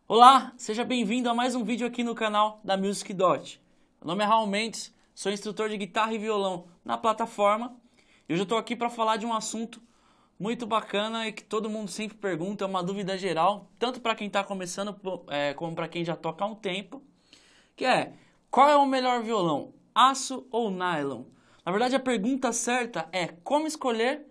Olá, seja bem-vindo a mais um vídeo aqui no canal da Music Dot. Meu nome é Raul Mendes, sou instrutor de guitarra e violão na plataforma e hoje eu estou aqui para falar de um assunto muito bacana e que todo mundo sempre pergunta, é uma dúvida geral, tanto para quem está começando como para quem já toca há um tempo, que é: qual é o melhor violão, aço ou nylon? Na verdade, a pergunta certa é como escolher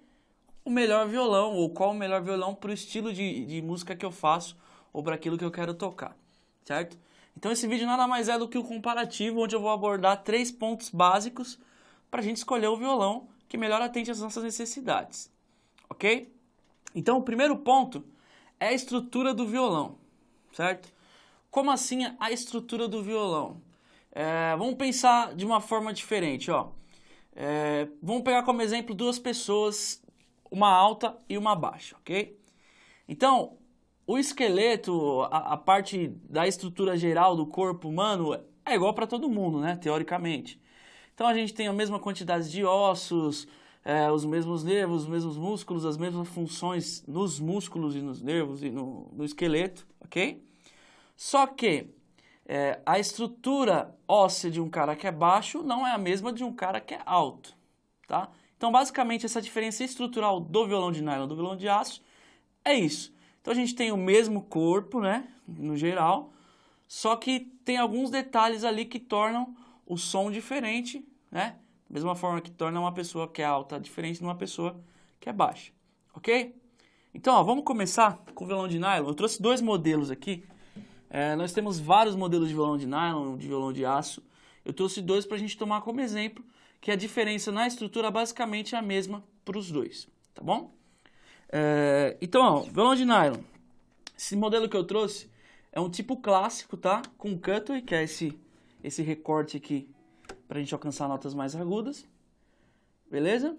o melhor violão ou qual o melhor violão para o estilo de música que eu faço ou para aquilo que eu quero tocar, certo? Então esse vídeo nada mais é do que o comparativo, onde eu vou abordar 3 pontos básicos para a gente escolher o violão que melhor atende às nossas necessidades, ok? Então o primeiro ponto é a estrutura do violão, certo? Como assim a estrutura do violão? Vamos pensar de uma forma diferente, ó. Vamos pegar como exemplo duas pessoas, uma alta e uma baixa, ok? Então, o esqueleto, a parte da estrutura geral do corpo humano é igual para todo mundo, né? Teoricamente. Então a gente tem a mesma quantidade de ossos, os mesmos nervos, os mesmos músculos, as mesmas funções nos músculos e nos nervos e no esqueleto, ok? Só que a estrutura óssea de um cara que é baixo não é a mesma de um cara que é alto, tá? Então basicamente essa diferença estrutural do violão de nylon e do violão de aço é isso. Então a gente tem o mesmo corpo, né, no geral, só que tem alguns detalhes ali que tornam o som diferente, né? Da mesma forma que torna uma pessoa que é alta diferente de uma pessoa que é baixa, ok? Então, ó, vamos começar com o violão de nylon. Eu trouxe dois modelos aqui. Nós temos vários modelos de violão de nylon, de violão de aço. Eu trouxe dois para a gente tomar como exemplo, que a diferença na estrutura basicamente é a mesma para os dois, tá bom? Então, ó, violão de nylon. Esse modelo que eu trouxe é um tipo clássico, tá? Com cutaway, que é esse recorte aqui pra gente alcançar notas mais agudas. Beleza?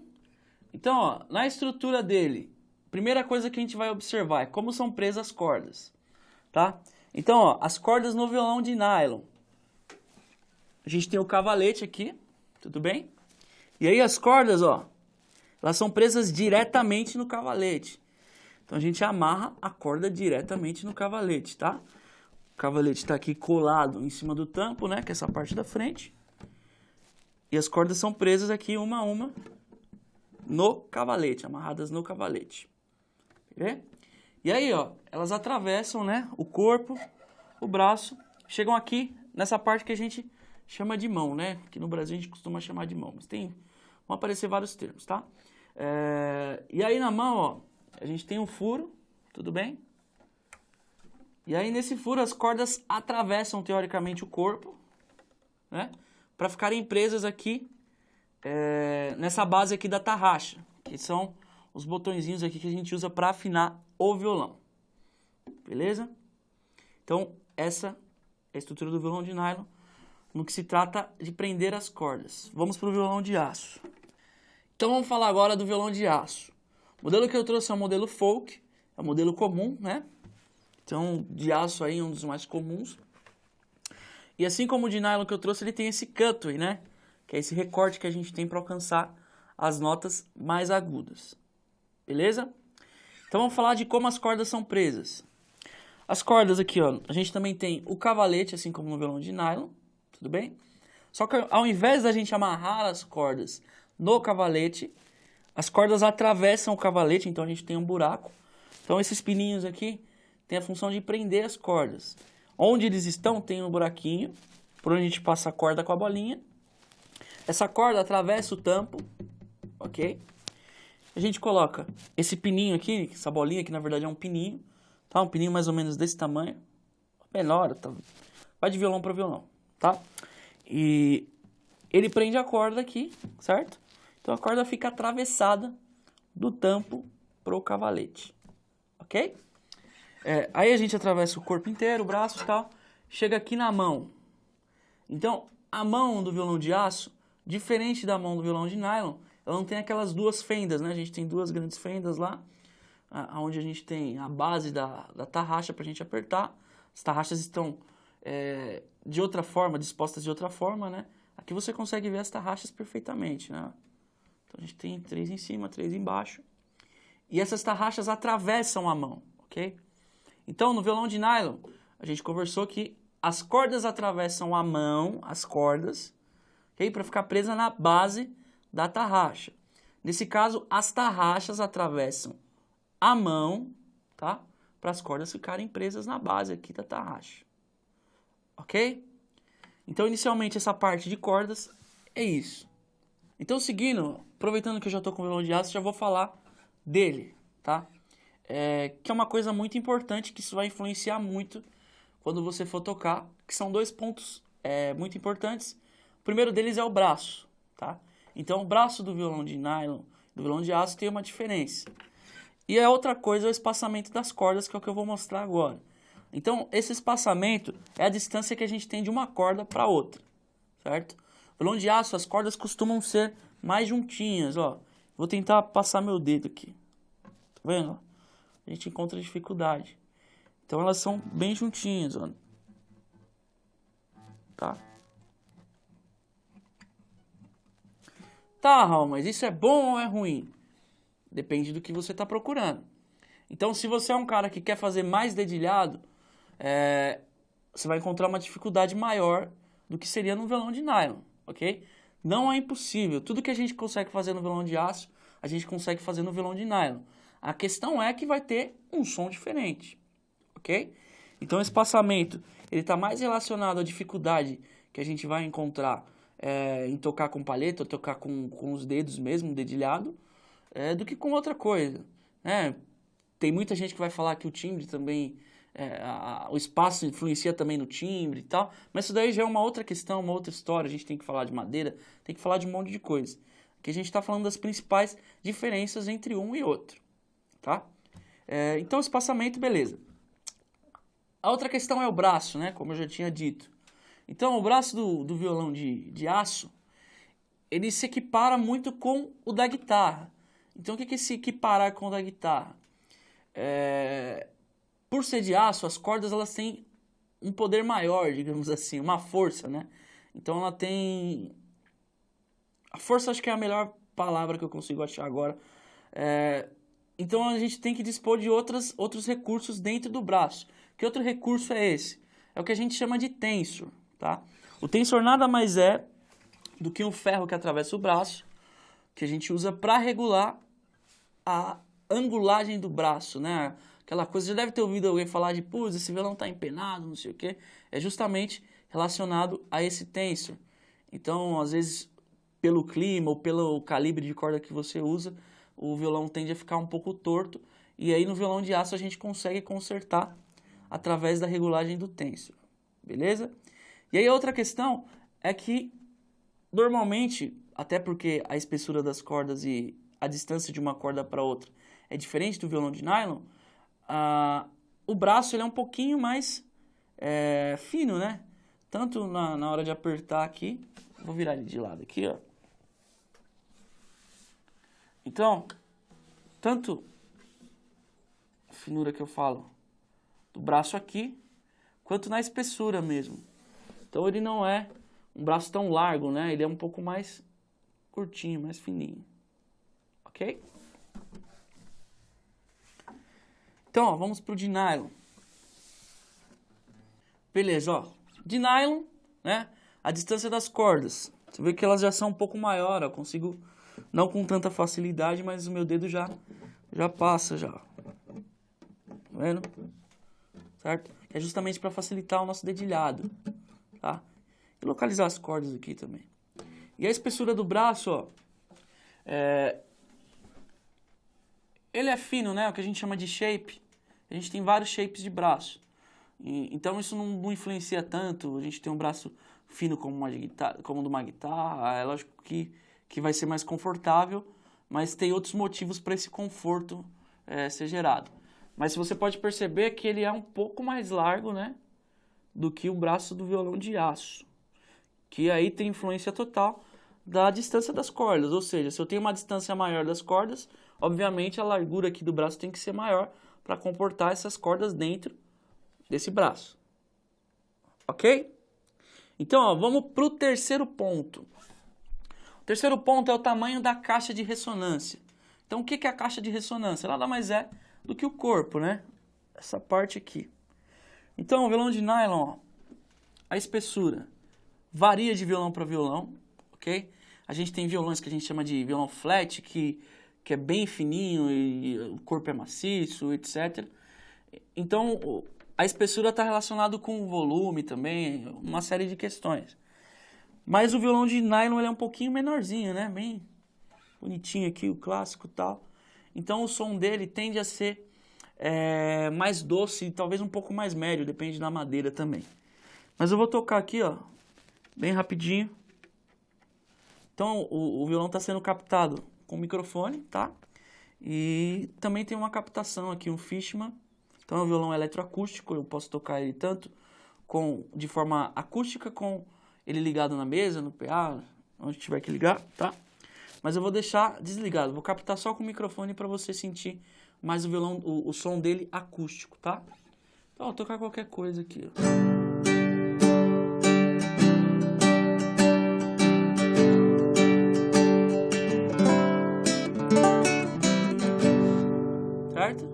Então, ó, na estrutura dele, primeira coisa que a gente vai observar é como são presas as cordas, tá? Então, ó, as cordas no violão de nylon. A gente tem o cavalete aqui, tudo bem? E aí as cordas, ó, elas são presas diretamente no cavalete. Então a gente amarra a corda diretamente no cavalete, tá? O cavalete está aqui colado em cima do tampo, né? Que é essa parte da frente. E as cordas são presas aqui uma a uma no cavalete, amarradas no cavalete. Quer ver? E aí, ó, elas atravessam, né? O corpo, o braço, chegam aqui nessa parte que a gente chama de mão, né? Que no Brasil a gente costuma chamar de mão, mas vão aparecer vários termos, tá? E aí na mão, ó, a gente tem um furo, tudo bem? E aí nesse furo as cordas atravessam teoricamente o corpo, né? Para ficarem presas aqui nessa base aqui da tarraxa, que são os botõezinhos aqui que a gente usa para afinar o violão. Beleza? Então essa é a estrutura do violão de nylon no que se trata de prender as cordas. Vamos para o violão de aço. Então vamos falar agora do violão de aço. O modelo que eu trouxe é o modelo folk, é o modelo comum, né? Então, de aço aí é um dos mais comuns. E assim como o de nylon que eu trouxe, ele tem esse cutaway, né? Que é esse recorte que a gente tem para alcançar as notas mais agudas. Beleza? Então vamos falar de como as cordas são presas. As cordas aqui, ó, a gente também tem o cavalete, assim como no violão de nylon, tudo bem? Só que ao invés da gente amarrar as cordas no cavalete, as cordas atravessam o cavalete, então a gente tem um buraco. Então esses pininhos aqui têm a função de prender as cordas. Onde eles estão tem um buraquinho, por onde a gente passa a corda com a bolinha. Essa corda atravessa o tampo, ok? A gente coloca esse pininho aqui, essa bolinha que na verdade é um pininho, tá? Um pininho mais ou menos desse tamanho, menor, tá? Vai de violão para violão, tá? E ele prende a corda aqui, certo? Então a corda fica atravessada do tampo pro cavalete, ok? Aí a gente atravessa o corpo inteiro, o braço e tal, chega aqui na mão. Então a mão do violão de aço, diferente da mão do violão de nylon, ela não tem aquelas duas fendas, né? A gente tem duas grandes fendas lá, onde a gente tem a base da tarraxa para a gente apertar. As tarraxas estão de outra forma, dispostas de outra forma, né? Aqui você consegue ver as tarraxas perfeitamente, né? Então a gente tem 3 em cima, 3 embaixo. E essas tarraxas atravessam a mão, ok? Então no violão de nylon, a gente conversou que as cordas atravessam a mão, as cordas, ok? Para ficar presa na base da tarraxa. Nesse caso, as tarraxas atravessam a mão, tá? Para as cordas ficarem presas na base aqui da tarraxa. Ok? Então, inicialmente, essa parte de cordas é isso. Então, seguindo, aproveitando que eu já estou com o violão de aço, já vou falar dele, tá? Que é uma coisa muito importante, que isso vai influenciar muito quando você for tocar, que são 2 pontos muito importantes. O primeiro deles é o braço, tá? Então, o braço do violão de nylon, do violão de aço, tem uma diferença. E a outra coisa é o espaçamento das cordas, que é o que eu vou mostrar agora. Então, esse espaçamento é a distância que a gente tem de uma corda para outra, certo? O violão de aço, as cordas costumam ser mais juntinhas, ó. Vou tentar passar meu dedo aqui. Tá vendo? A gente encontra dificuldade. Então, elas são bem juntinhas, ó. Tá? Tá, Raul, mas isso é bom ou é ruim? Depende do que você está procurando. Então, se você é um cara que quer fazer mais dedilhado, você vai encontrar uma dificuldade maior do que seria no violão de nylon, ok? Não é impossível. Tudo que a gente consegue fazer no violão de aço, a gente consegue fazer no violão de nylon. A questão é que vai ter um som diferente, ok? Então, esse espaçamento, ele está mais relacionado à dificuldade que a gente vai encontrar em tocar com palheta, ou tocar com os dedos mesmo, dedilhado, do que com outra coisa, né? Tem muita gente que vai falar que o timbre também, o espaço influencia também no timbre e tal, mas isso daí já é uma outra questão, uma outra história. A gente tem que falar de madeira, tem que falar de um monte de coisa. Aqui a gente está falando das principais diferenças entre um e outro, tá? Então, espaçamento, beleza. A outra questão é o braço, né? Como eu já tinha dito. Então, o braço do violão de aço, ele se equipara muito com o da guitarra. Então, o que é se equiparar com o da guitarra? Por ser de aço, as cordas elas têm um poder maior, digamos assim, uma força, né? Então ela tem... A força acho que é a melhor palavra que eu consigo achar agora. Então a gente tem que dispor de outros recursos dentro do braço. Que outro recurso é esse? É o que a gente chama de tensor, tá? O tensor nada mais é do que um ferro que atravessa o braço, que a gente usa para regular a angulagem do braço, né? Aquela coisa, já deve ter ouvido alguém falar de, pô, esse violão tá empenado, não sei o quê. É justamente relacionado a esse tensor. Então, às vezes, pelo clima ou pelo calibre de corda que você usa, o violão tende a ficar um pouco torto. E aí, no violão de aço, a gente consegue consertar através da regulagem do tensor. Beleza? E aí, a outra questão é que, normalmente, até porque a espessura das cordas e a distância de uma corda para outra é diferente do violão de nylon, o braço ele é um pouquinho mais fino, né? Tanto na hora de apertar aqui, vou virar ele de lado aqui, ó. Então, tanto a finura que eu falo do braço aqui, quanto na espessura mesmo. Então ele não é um braço tão largo, né? Ele é um pouco mais curtinho, mais fininho. Ok? Então, ó, vamos pro de nylon. Beleza, ó. De nylon, né? A distância das cordas. Você vê que elas já são um pouco maior, ó. Eu consigo, não com tanta facilidade, mas o meu dedo já passa já. Tá vendo? Certo? É justamente para facilitar o nosso dedilhado, tá? E localizar as cordas aqui também. E a espessura do braço, ó. Ele é fino, né? O que a gente chama de shape. A gente tem vários shapes de braço. Então isso não influencia tanto. A gente tem um braço fino como o de uma guitarra. É lógico que vai ser mais confortável, mas tem outros motivos para esse conforto ser gerado. Mas você pode perceber que ele é um pouco mais largo, né, do que o braço do violão de aço. Que aí tem influência total da distância das cordas. Ou seja, se eu tenho uma distância maior das cordas, obviamente a largura aqui do braço tem que ser maior para comportar essas cordas dentro desse braço. Ok? Então, ó, vamos pro terceiro ponto. O terceiro ponto é o tamanho da caixa de ressonância. Então, o que é a caixa de ressonância? Nada mais é do que o corpo, né? Essa parte aqui. Então, o violão de nylon, ó, a espessura varia de violão para violão, ok? A gente tem violões que a gente chama de violão flat, que é bem fininho e o corpo é maciço, etc. Então, a espessura está relacionada com o volume também, uma série de questões. Mas o violão de nylon ele é um pouquinho menorzinho, né? Bem bonitinho aqui, o clássico e tal. Então, o som dele tende a ser mais doce e talvez um pouco mais médio, depende da madeira também. Mas eu vou tocar aqui, ó, bem rapidinho. Então, o violão está sendo captado com microfone, tá? E também tem uma captação aqui, um Fishman. Então, é um violão eletroacústico, eu posso tocar ele tanto de forma acústica, com ele ligado na mesa, no PA, onde tiver que ligar, tá? Mas eu vou deixar desligado, vou captar só com o microfone para você sentir mais o violão, o som dele acústico, tá? Então, vou tocar qualquer coisa aqui, ó. Certo?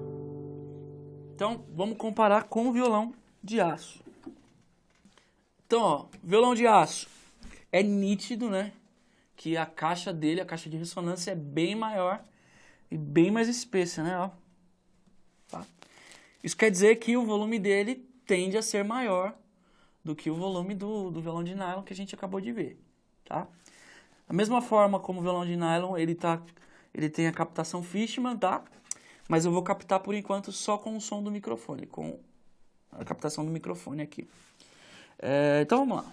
Então, vamos comparar com o violão de aço. Então, ó, violão de aço é nítido, né? Que a caixa dele, a caixa de ressonância é bem maior e bem mais espessa, né? Ó. Tá? Isso quer dizer que o volume dele tende a ser maior do que o volume do violão de nylon que a gente acabou de ver, tá? Da mesma forma como o violão de nylon, ele tem a captação Fishman, tá? Mas eu vou captar por enquanto só com o som do microfone, com a captação do microfone aqui. Então vamos lá.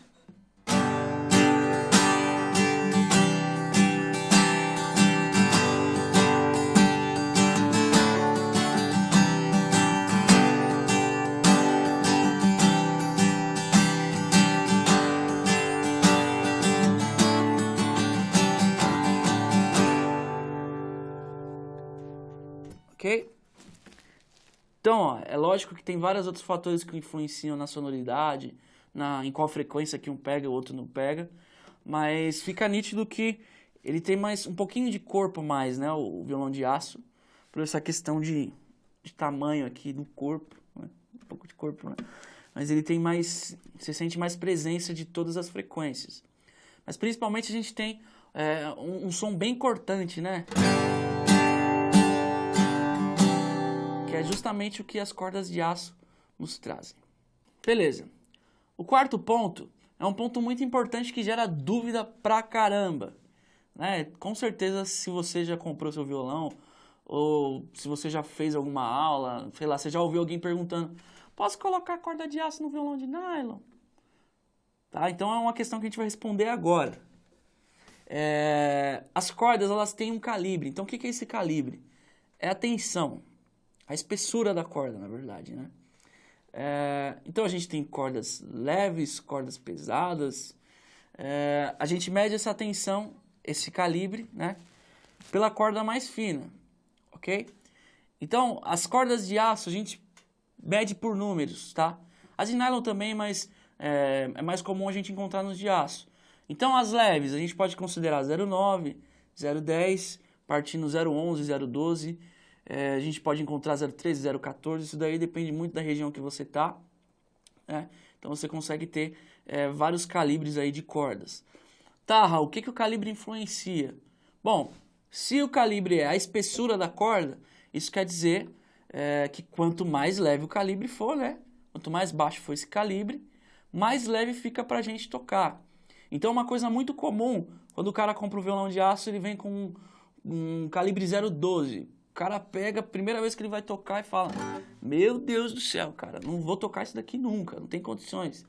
Ok? Então, ó, é lógico que tem vários outros fatores que influenciam na sonoridade, em qual frequência que um pega e o outro não pega, mas fica nítido que ele tem um pouquinho de corpo mais, né, o violão de aço, por essa questão de tamanho aqui do corpo, né, um pouco de corpo, né, mas ele tem mais, você sente mais presença de todas as frequências. Mas principalmente a gente tem um som bem cortante, né? Que é justamente o que as cordas de aço nos trazem. Beleza. O quarto ponto é um ponto muito importante que gera dúvida pra caramba, né? Com certeza, se você já comprou seu violão, ou se você já fez alguma aula, sei lá, você já ouviu alguém perguntando: posso colocar corda de aço no violão de nylon? Tá? Então é uma questão que a gente vai responder agora. As cordas, elas têm um calibre. Então o que é esse calibre? É a tensão. A espessura da corda, na verdade, né? Então a gente tem cordas leves, cordas pesadas. A gente mede essa tensão, esse calibre, né? Pela corda mais fina, ok? Então, as cordas de aço a gente mede por números, tá? As de nylon também, mas é mais comum a gente encontrar nos de aço. Então, as leves a gente pode considerar 0,9, 0,10, partindo 0,11, 0,12... a gente pode encontrar 0,13, 0,14, isso daí depende muito da região que você está, né? Então você consegue ter vários calibres aí de cordas. Tá, Raul, o que o calibre influencia? Bom, se o calibre é a espessura da corda, isso quer dizer que quanto mais leve o calibre for, né? Quanto mais baixo for esse calibre, mais leve fica pra gente tocar. Então uma coisa muito comum, quando o cara compra um violão de aço, ele vem com um calibre 0,12. O cara pega a primeira vez que ele vai tocar e fala: meu Deus do céu, cara, não vou tocar isso daqui nunca, não tem condições.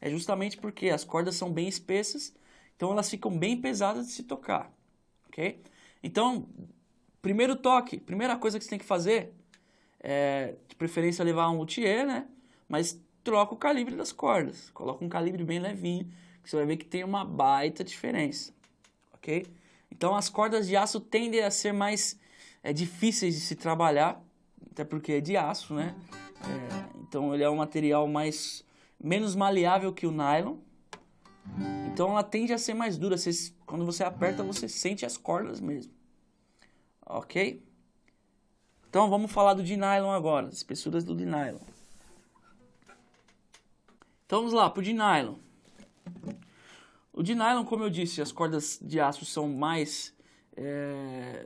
É justamente porque as cordas são bem espessas, então elas ficam bem pesadas de se tocar, ok? Então, primeiro toque, primeira coisa que você tem que fazer é, de preferência, levar um luthier, né? Mas troca o calibre das cordas, coloca um calibre bem levinho, que você vai ver que tem uma baita diferença, ok? Então, as cordas de aço tendem a ser mais difíceis de se trabalhar, até porque é de aço, né? Então ele é um material menos maleável que o nylon, Então ela tende a ser mais dura. Quando você aperta, você sente as cordas mesmo. Ok? Então vamos falar do de nylon agora, as espessuras do de nylon. Então vamos lá, pro de nylon. O de nylon, como eu disse, as cordas de aço são mais...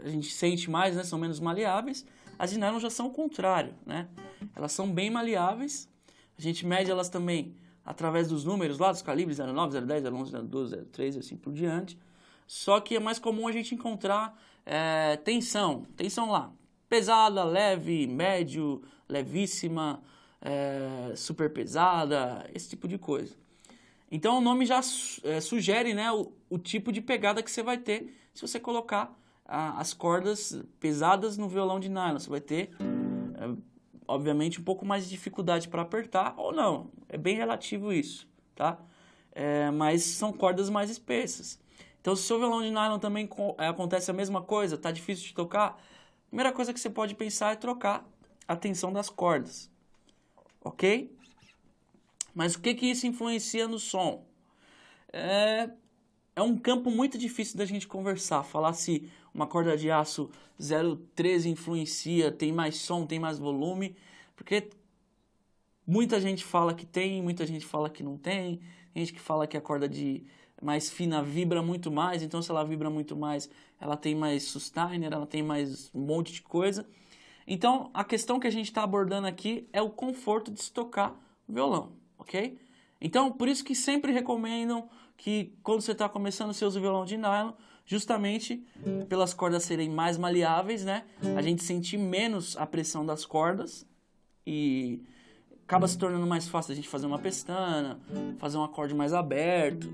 a gente sente mais, né? São menos maleáveis. As de nylon já são o contrário, né? Elas são bem maleáveis. A gente mede elas também através dos números lá, dos calibres 09, 010, 011, 012, 013, assim por diante. Só que é mais comum a gente encontrar tensão lá. Pesada, leve, médio, levíssima, super pesada, esse tipo de coisa. Então o nome já sugere, né, o tipo de pegada que você vai ter se você colocar as cordas pesadas no violão de nylon. Você vai ter, obviamente, um pouco mais de dificuldade para apertar ou não. É bem relativo isso, tá? Mas são cordas mais espessas. Então se o seu violão de nylon também acontece a mesma coisa, tá difícil de tocar, a primeira coisa que você pode pensar é trocar a tensão das cordas, ok? Mas o que isso influencia no som? É um campo muito difícil da gente conversar, falar se uma corda de aço 013 influencia, tem mais som, tem mais volume, porque muita gente fala que tem, muita gente fala que não tem, gente que fala que a corda mais fina vibra muito mais, então se ela vibra muito mais, ela tem mais sustainer, ela tem mais um monte de coisa. Então a questão que a gente está abordando aqui é o conforto de se tocar o violão, ok? Então por isso que sempre recomendam que quando você está começando, você usa o violão de nylon, justamente pelas cordas serem mais maleáveis, né? A gente sente menos a pressão das cordas e acaba se tornando mais fácil a gente fazer uma pestana, fazer um acorde mais aberto.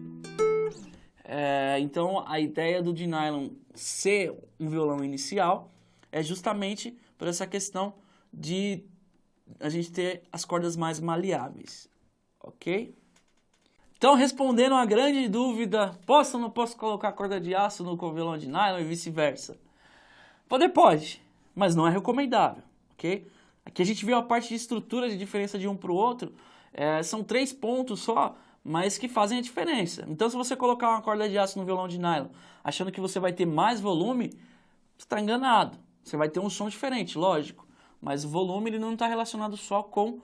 Então a ideia do de nylon ser um violão inicial é justamente por essa questão de a gente ter as cordas mais maleáveis, ok? Então, respondendo a grande dúvida, posso ou não posso colocar corda de aço no violão de nylon e vice-versa? Pode, mas não é recomendável, ok? Aqui a gente viu a parte de estrutura, de diferença de um para o outro, são 3 pontos só, mas que fazem a diferença. Então, se você colocar uma corda de aço no violão de nylon, achando que você vai ter mais volume, você está enganado. Você vai ter um som diferente, lógico, mas o volume ele não está relacionado só com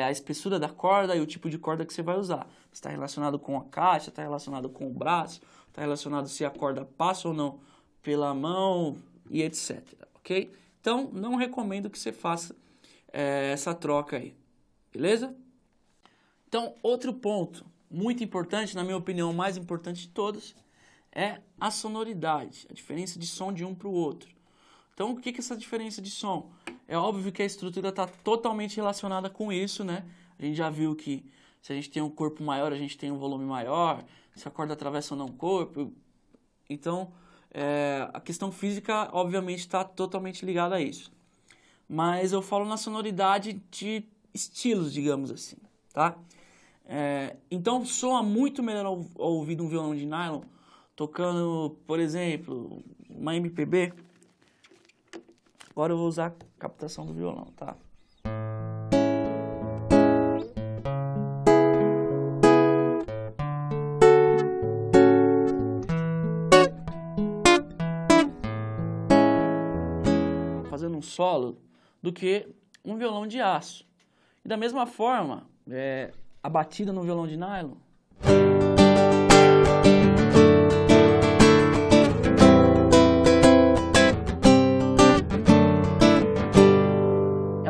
a espessura da corda e o tipo de corda que você vai usar. Está relacionado com a caixa, está relacionado com o braço, está relacionado se a corda passa ou não pela mão e etc. Ok? Então, não recomendo que você faça essa troca aí. Beleza? Então, outro ponto muito importante, na minha opinião, o mais importante de todos, é a sonoridade, a diferença de som de um para o outro. Então, o que é essa diferença de som? É óbvio que a estrutura está totalmente relacionada com isso, né? A gente já viu que se a gente tem um corpo maior, a gente tem um volume maior, se a corda atravessa ou não o corpo. Então, a questão física, obviamente, está totalmente ligada a isso. Mas eu falo na sonoridade de estilos, digamos assim, tá? Então, soa muito melhor ao ouvir um violão de nylon, tocando, por exemplo, uma MPB. Agora eu vou usar a captação do violão, tá? Fazendo um solo do que um violão de aço. E da mesma forma, a batida no violão de nylon.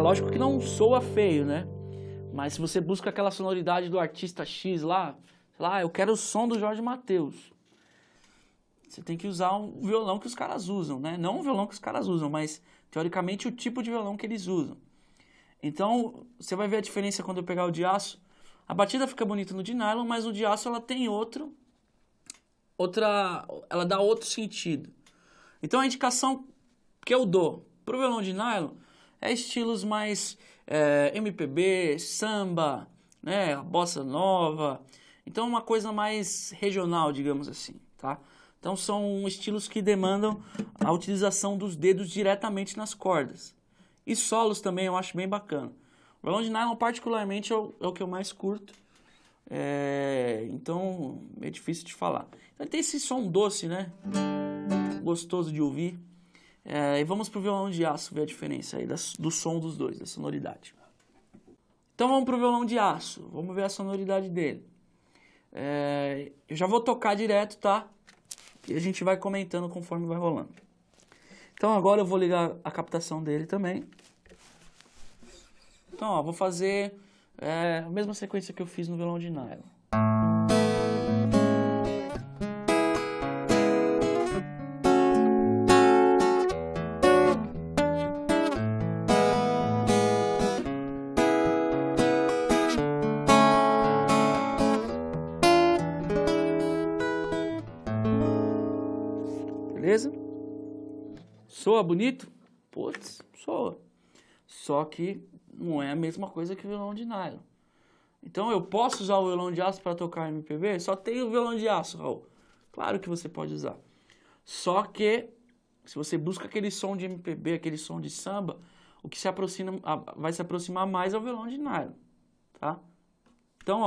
Lógico que não soa feio, né? Mas se você busca aquela sonoridade do artista X lá, sei lá, eu quero o som do Jorge Mateus. Você tem que usar um violão que os caras usam, né? Não um violão que os caras usam, mas teoricamente o tipo de violão que eles usam. Então, você vai ver a diferença quando eu pegar o de aço. A batida fica bonita no de nylon, mas o de aço ela tem ela dá outro sentido. Então a indicação que eu dou pro violão de nylon é estilos mais MPB, samba, né, bossa nova. Então uma coisa mais regional, digamos assim, tá? Então são estilos que demandam a utilização dos dedos diretamente nas cordas. E solos também eu acho bem bacana. O violão de nylon particularmente é o que eu mais curto. Então é difícil de falar. Então, tem esse som doce, né? Gostoso de ouvir. E vamos pro violão de aço ver a diferença aí do som dos dois, da sonoridade. Então vamos pro violão de aço, vamos ver a sonoridade dele. Eu já vou tocar direto, tá? E a gente vai comentando conforme vai rolando. Então agora eu vou ligar a captação dele também. Então, ó, vou fazer a mesma sequência que eu fiz no violão de nylon. Beleza? Soa bonito? Putz, soa. Só que não é a mesma coisa que o violão de nylon. Então eu posso usar o violão de aço para tocar MPB? Só tem o violão de aço, Raul. Claro que você pode usar. Só que se você busca aquele som de MPB, aquele som de samba, o que vai se aproximar mais é o violão de nylon, tá? Então,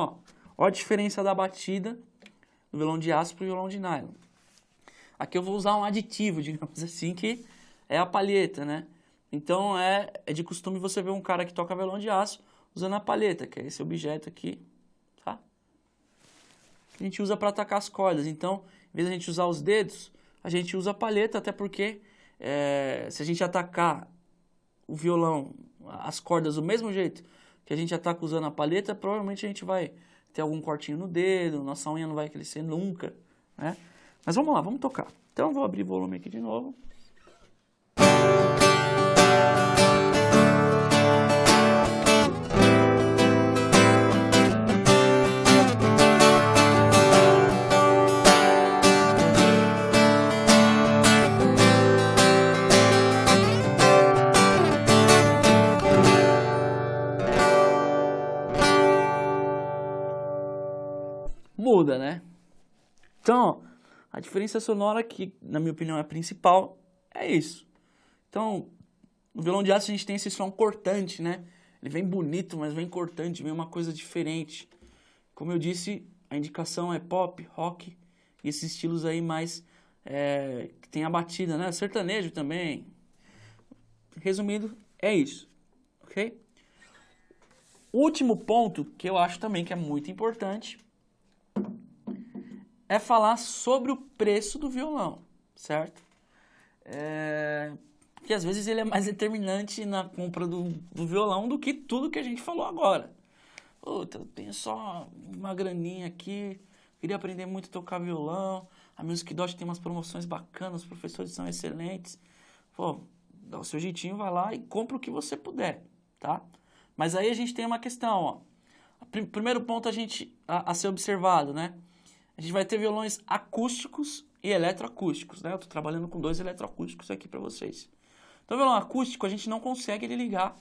ó a diferença da batida do violão de aço para o violão de nylon. Aqui eu vou usar um aditivo, digamos assim, que é a palheta, né? Então é de costume você ver um cara que toca violão de aço usando a palheta, que é esse objeto aqui, tá? A gente usa para atacar as cordas. Então, em vez de a gente usar os dedos, a gente usa a palheta, até porque se a gente atacar o violão, as cordas do mesmo jeito que a gente ataca usando a palheta, provavelmente a gente vai ter algum cortinho no dedo, nossa unha não vai crescer nunca, né? Mas vamos lá, vamos tocar. Então eu vou abrir o volume aqui de novo. Muda, né? Então, a diferença sonora que, na minha opinião, é a principal, é isso. Então, no violão de aço a gente tem esse som cortante, né? Ele vem bonito, mas vem cortante, vem uma coisa diferente. Como eu disse, a indicação é pop, rock e esses estilos aí mais que tem a batida, né? Sertanejo também. Resumindo, é isso, ok? O último ponto, que eu acho também que é muito importante, é falar sobre o preço do violão, certo? Porque às vezes ele é mais determinante na compra do violão do que tudo que a gente falou agora. Puta, eu tenho só uma graninha aqui, queria aprender muito a tocar violão, a Music Dot tem umas promoções bacanas, os professores são excelentes. Pô, dá o seu jeitinho, vai lá e compra o que você puder, tá? Mas aí a gente tem uma questão, ó. Primeiro ponto a ser observado, né? A gente vai ter violões acústicos e eletroacústicos, né? Eu tô trabalhando com 2 eletroacústicos aqui para vocês. Então, o violão acústico a gente não consegue ele ligar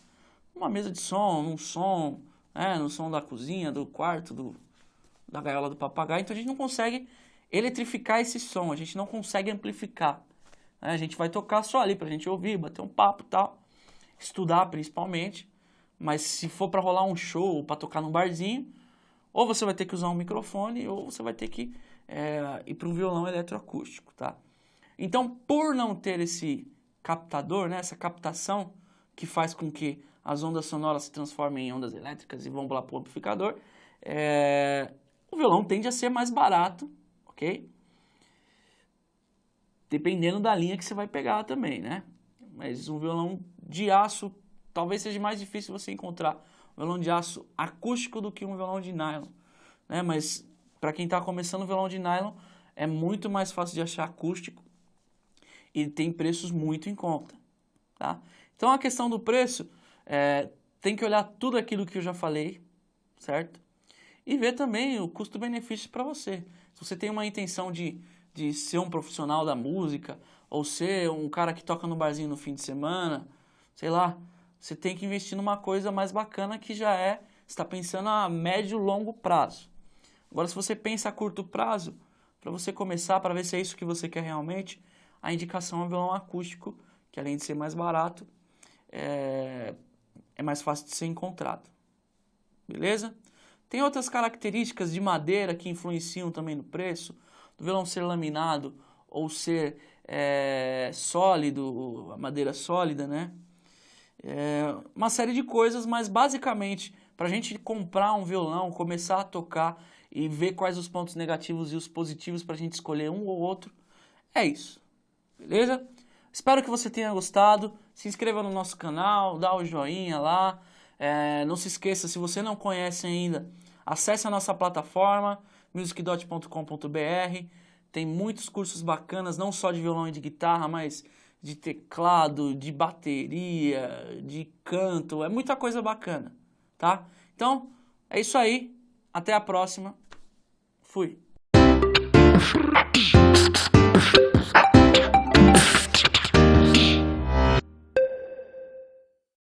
numa mesa de som, num som, né? No som da cozinha, do quarto, da gaiola do papagaio. Então, a gente não consegue eletrificar esse som, a gente não consegue amplificar, né? A gente vai tocar só ali pra gente ouvir, bater um papo e tal, estudar principalmente. Mas se for para rolar um show ou para tocar num barzinho, ou você vai ter que usar um microfone, ou você vai ter que ir para um violão eletroacústico, tá? Então, por não ter esse captador, né, essa captação que faz com que as ondas sonoras se transformem em ondas elétricas e vão lá para o amplificador, o violão tende a ser mais barato, ok? Dependendo da linha que você vai pegar também, né? Mas um violão de aço talvez seja mais difícil você encontrar um violão de aço acústico do que um violão de nylon, né? Mas para quem está começando o violão de nylon é muito mais fácil de achar acústico e tem preços muito em conta, tá? Então a questão do preço tem que olhar tudo aquilo que eu já falei, certo? E ver também o custo-benefício para você. Se você tem uma intenção de ser um profissional da música ou ser um cara que toca no barzinho no fim de semana, sei lá, você tem que investir numa coisa mais bacana que já você está pensando a médio e longo prazo. Agora, se você pensa a curto prazo, para você começar, para ver se é isso que você quer realmente, a indicação é um violão acústico, que além de ser mais barato, é mais fácil de ser encontrado. Beleza? Tem outras características de madeira que influenciam também no preço, do violão ser laminado ou ser sólido, a madeira sólida, né? Uma série de coisas, mas basicamente, para a gente comprar um violão, começar a tocar e ver quais os pontos negativos e os positivos para a gente escolher um ou outro, é isso, beleza? Espero que você tenha gostado, se inscreva no nosso canal, dá o joinha lá, não se esqueça, se você não conhece ainda, acesse a nossa plataforma, musicdot.com.br, tem muitos cursos bacanas, não só de violão e de guitarra, mas de teclado, de bateria, de canto, é muita coisa bacana, tá? Então, é isso aí, até a próxima, fui!